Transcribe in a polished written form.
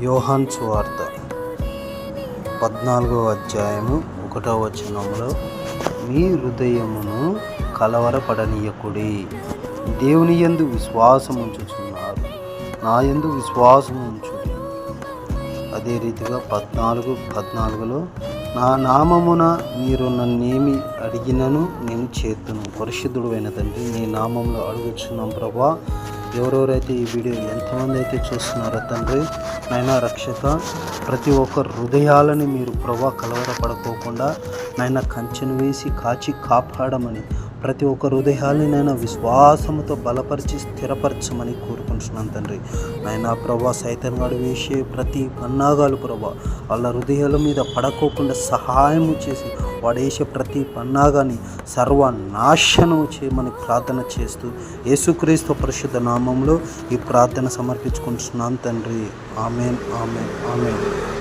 యోహాను సువార్త 14వ అధ్యాయము 1వ వచనంలో, మీ హృదయమును కలవరపడనీయకుడి, దేవుని యందు విశ్వాసముంచుచున్నారు, నా యందు విశ్వాసముంచుడి. అదే రీతిగా 14:14లో, నా నామమున మీరు నన్నేమి అడిగినను నేను చేతును. పరిశుద్ధుడు అయిన తండ్రి, నీ నామంలో అడుగుచున్నాం ప్రభా. ఎవరెవరైతే ఈ వీడియో ఎంతమంది అయితే చూస్తున్నారో తండ్రి, నైనా రక్షక, ప్రతి ఒక్కరు హృదయాలని మీరు ప్రభా కలవరపడకోకుండా నైనా కంచెను వేసి కాచి కాపాడమని, ప్రతి ఒక్క హృదయాన్ని నైనా విశ్వాసముతో బలపరిచి స్థిరపరచమని కోరుకుంటున్నాను తండ్రి. నైనా ప్రభా, సైతాన్ వాడు వేసే ప్రతి పన్నాగాలు ప్రభా వాళ్ళ హృదయాల మీద పడకోకుండా సహాయము చేసి, వాడు వేసే ప్రతి పన్నాగాన్ని సర్వనాశనం చేయమని ప్రార్థన చేస్తూ, యేసుక్రీస్తు పరిశుద్ధ నామంలో ఈ ప్రార్థన సమర్పించుకుంటున్నాను తండ్రి. ఆమేన్, ఆమేన్, ఆమేన్.